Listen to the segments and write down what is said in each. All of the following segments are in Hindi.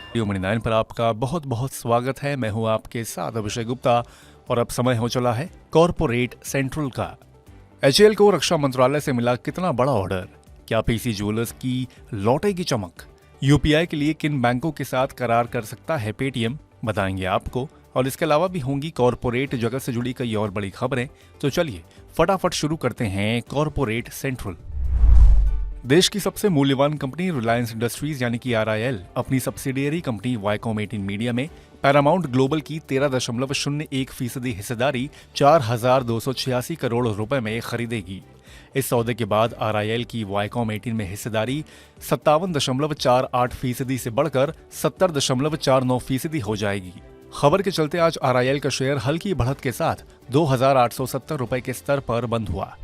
रेडियो मणि 9 पर आपका बहुत बहुत स्वागत है। मैं हूं आपके साथ अभिषेक गुप्ता और अब समय हो चला है कॉर्पोरेट सेंट्रल का। एचएएल को रक्षा मंत्रालय से मिला कितना बड़ा ऑर्डर? क्या पीसी ज्वेलर्स की लौटेगी चमक? यूपीआई के लिए किन बैंकों के साथ करार कर सकता है पेटीएम, बताएंगे आपको। और इसके अलावा भी होंगी कॉर्पोरेट जगत से जुड़ी कई और बड़ी खबरें। तो चलिए फटाफट शुरू करते हैं कॉर्पोरेट सेंट्रल। देश की सबसे मूल्यवान कंपनी रिलायंस इंडस्ट्रीज यानी कि आरआईएल अपनी सब्सिडियरी कंपनी वायकॉम 18 मीडिया में पैरामाउंट ग्लोबल की 13.01% हिस्सेदारी 4,286 करोड़ रुपए में खरीदेगी। इस सौदे के बाद आरआईएल की वायकॉम 18 में हिस्सेदारी 57.48% से बढ़कर 70.49% हो जाएगी। खबर के चलते आज आरआईएल का शेयर हल्की बढ़त के साथ 2,870 रुपए के स्तर पर बंद हुआ।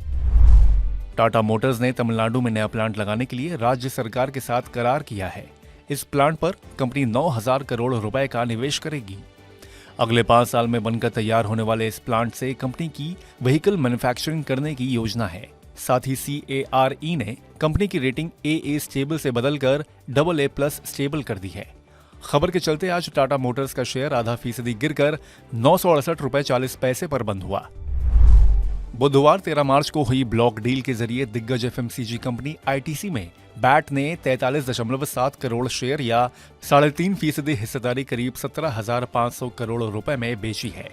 टाटा मोटर्स ने तमिलनाडु में नया प्लांट लगाने के लिए राज्य सरकार के साथ करार किया है। इस प्लांट पर कंपनी 9,000 करोड़ रुपए का निवेश करेगी। अगले 5 साल में बनकर तैयार होने वाले इस प्लांट से कंपनी की व्हीकल मैन्युफैक्चरिंग करने की योजना है। साथ ही CARE ने कंपनी की रेटिंग AA स्टेबल से बदलकर AA+ स्टेबल कर दी है। खबर के चलते आज टाटा मोटर्स का शेयर आधा फीसदी गिरकर 968 रुपए 40 पैसे पर बंद हुआ। बुधवार 13 मार्च को हुई ब्लॉक डील के जरिए दिग्गज एफएमसीजी कंपनी आईटीसी में बैट ने 43.7 करोड़ शेयर या 3.5% हिस्सेदारी करीब 17,500 करोड़ रुपए में बेची है।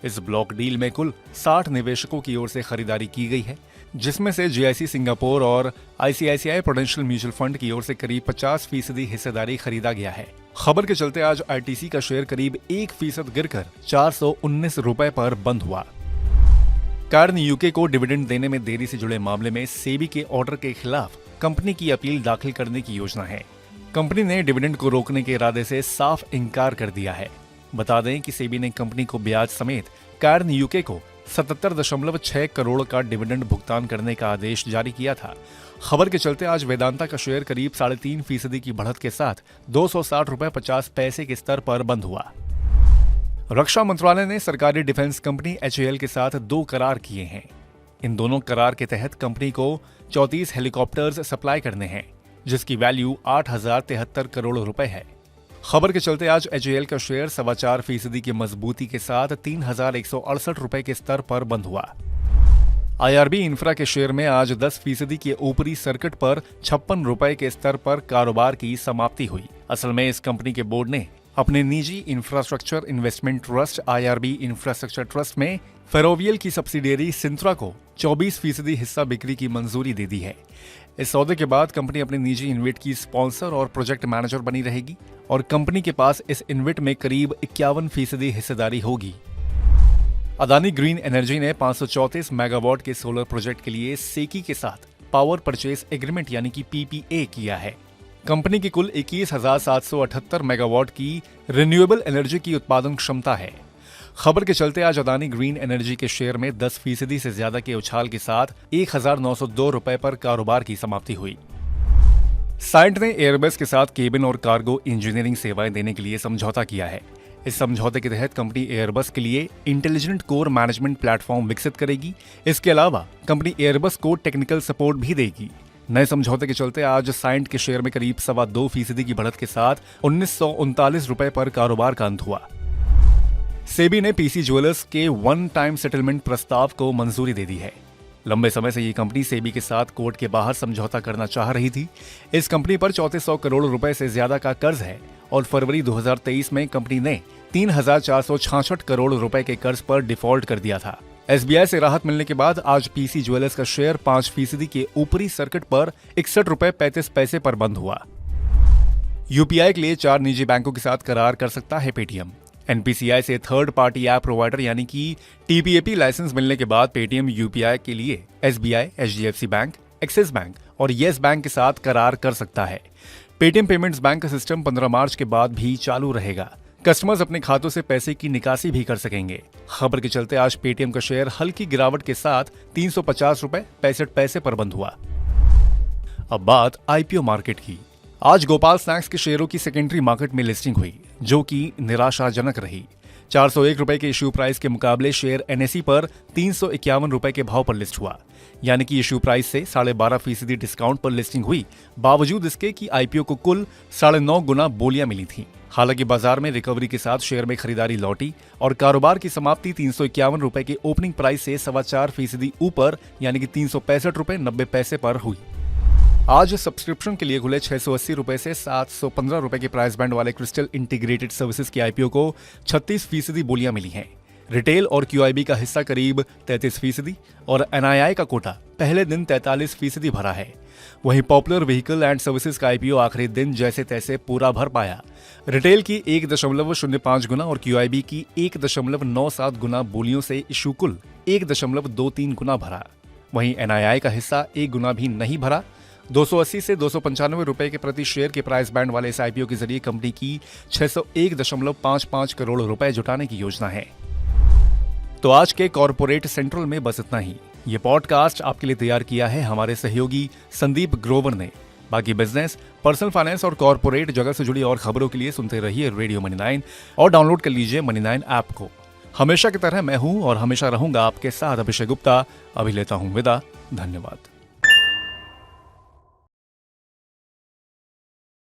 इस ब्लॉक डील में कुल 60 निवेशकों की ओर से खरीदारी की गई है, जिसमें से जीआईसी सिंगापुर और आईसीआईसीआई प्रूडेंशियल म्यूचुअल फंड की ओर से करीब 50% हिस्सेदारी खरीदा गया है। खबर के चलते आज आईटीसी का शेयर करीब 1% गिरकर 419 रुपए पर बंद हुआ। कार्न यूके को डिविडेंड देने में देरी से जुड़े मामले में सेबी के ऑर्डर के खिलाफ कंपनी की अपील दाखिल करने की योजना है। कंपनी ने डिविडेंड को रोकने के इरादे से साफ इनकार कर दिया है। बता दें कि सेबी ने कंपनी को ब्याज समेत कार्न यूके को 77.6 करोड़ का डिविडेंड भुगतान करने का आदेश जारी किया था। खबर के चलते आज वेदांता का शेयर करीब 3.5% की बढ़त के साथ 260 रुपए 50 पैसे के स्तर पर बंद हुआ। रक्षा मंत्रालय ने सरकारी डिफेंस कंपनी एचएएल के साथ 2 करार किए हैं। इन दोनों करार के तहत कंपनी को 34 हेलीकॉप्टर्स सप्लाई करने हैं, जिसकी वैल्यू 8,073 करोड़ रुपए है। खबर के चलते आज एचएएल का शेयर 4.25% की मजबूती के साथ 3,168 रुपए के स्तर पर बंद हुआ। आईआरबी इंफ्रा के शेयर में आज 10% के ऊपरी सर्किट पर 56 रुपए के स्तर पर कारोबार की समाप्ति हुई। असल में इस कंपनी के बोर्ड ने अपने निजी infrastructure investment trust IRB infrastructure trust में फेरोवियल की सब्सिडियरी सिंत्रा को 24% हिस्सा बिक्री की मंजूरी दे दी है। इस सौदे के बाद कंपनी अपने निजी इन्वेट की स्पॉन्सर और प्रोजेक्ट मैनेजर बनी रहेगी और कंपनी के पास इस इन्वेट में करीब 51% हिस्सेदारी होगी। अदानी ग्रीन एनर्जी ने 534 मेगावाट के सोलर प्रोजेक्ट के लिए सेकी के साथ पावर परचेज एग्रीमेंट यानी कि पीपीए किया है। कंपनी की कुल 21,778 मेगावाट की रिन्यूएबल एनर्जी की उत्पादन क्षमता है। खबर के चलते आज अदानी ग्रीन एनर्जी के शेयर में 10% से ज्यादा के उछाल के साथ 1,902 रुपए पर कारोबार की समाप्ति हुई। साइंट ने एयरबस के साथ केबिन और कार्गो इंजीनियरिंग सेवाएं देने के लिए समझौता किया है। इस समझौते के तहत कंपनी एयरबस के लिए इंटेलिजेंट कोर मैनेजमेंट प्लेटफॉर्म विकसित करेगी। इसके अलावा कंपनी एयरबस को टेक्निकल सपोर्ट भी देगी। नए समझौते के चलते आज साइंट के शेयर में करीब 2.25% की बढ़त के साथ 1,939 रुपए पर कारोबार का अंत हुआ। सेबी ने पीसी ज्वेलर्स के वन टाइम सेटलमेंट प्रस्ताव को मंजूरी दे दी है। लंबे समय से ये कंपनी सेबी के साथ कोर्ट के बाहर समझौता करना चाह रही थी। इस कंपनी पर 3400 करोड़ रुपए से ज्यादा का कर्ज है और फरवरी 2023 में कंपनी ने 3,466 करोड़ रुपए के कर्ज पर डिफॉल्ट कर दिया था। एसबीआई से राहत मिलने के बाद आज पीसी ज्वेलर्स का शेयर 5% के ऊपरी सर्किट पर 61 रुपए 35 पैसे पर बंद हुआ। यूपीआई के लिए 4 निजी बैंकों के साथ करार कर सकता है पेटीएम। एनपीसीआई से थर्ड पार्टी ऐप प्रोवाइडर यानी कि टीपीएपी लाइसेंस मिलने के बाद पेटीएम यूपीआई के लिए SBI, HDFC bank, axis bank और येस बैंक के साथ करार कर सकता है। पेटीएम पेमेंट्स बैंक का सिस्टम 15 मार्च के बाद भी चालू रहेगा। कस्टमर्स अपने खातों से पैसे की निकासी भी कर सकेंगे। खबर के चलते आज पेटीएम का शेयर हल्की गिरावट के साथ 350 रुपए 65 पैसे पर बंद हुआ। अब बात आईपीओ मार्केट की। आज गोपाल स्नैक्स के शेयरों की सेकेंडरी मार्केट में लिस्टिंग हुई, जो कि निराशाजनक रही। 401 रुपए के इश्यू प्राइस के मुकाबले शेयर NSE पर 351 रुपए के भाव पर लिस्ट हुआ, यानी कि इश्यू प्राइस से 12.5% डिस्काउंट पर लिस्टिंग हुई, बावजूद इसके कि IPO को कुल 9.5 गुना बोलियां मिली थीं। हालांकि बाजार में रिकवरी के साथ शेयर में खरीदारी लौटी और कारोबार की समाप्ति 351 रुपए के ओपनिंग प्राइस से 4.25% ऊपर यानी कि 365 रुपए 90 पैसे पर हुई। आज सब्सक्रिप्शन के लिए खुले 680 रुपए से 715 रुपए के प्राइस बैंड वाले क्रिस्टल इंटीग्रेटेड सर्विसेज की IPO को 36% बोलियां मिली हैं। रिटेल और QIB का हिस्सा करीब 33% और NII का कोटा पहले दिन 43% भरा है। वहीं पॉपुलर व्हीकल एंड सर्विसेज का IPO आखिरी दिन जैसे तैसे पूरा भर पाया। रिटेल की 1.05 गुना और QIB की 1.97 गुना बोलियों से इशू कुल 1.23 गुना भरा। वहीं NII का हिस्सा 1 गुना भी नहीं भरा। 280 से 295 रुपए के प्रति शेयर के प्राइस बैंड वाले इस IPO के जरिए कंपनी की 601.55 करोड़ रुपए जुटाने की योजना है। तो आज के कॉर्पोरेट सेंट्रल में बस इतना ही। ये पॉडकास्ट आपके लिए तैयार किया है हमारे सहयोगी संदीप ग्रोवर ने। बाकी बिजनेस, पर्सनल फाइनेंस और कॉर्पोरेट जगत से जुड़ी और खबरों के लिए सुनते रहिए रेडियो मनी 9 और डाउनलोड कर लीजिए मनी 9 ऐप को। हमेशा की तरह मैं हूं और हमेशा रहूंगा आपके साथ अभिषेक गुप्ता। अभी लेता हूं विदा। धन्यवाद।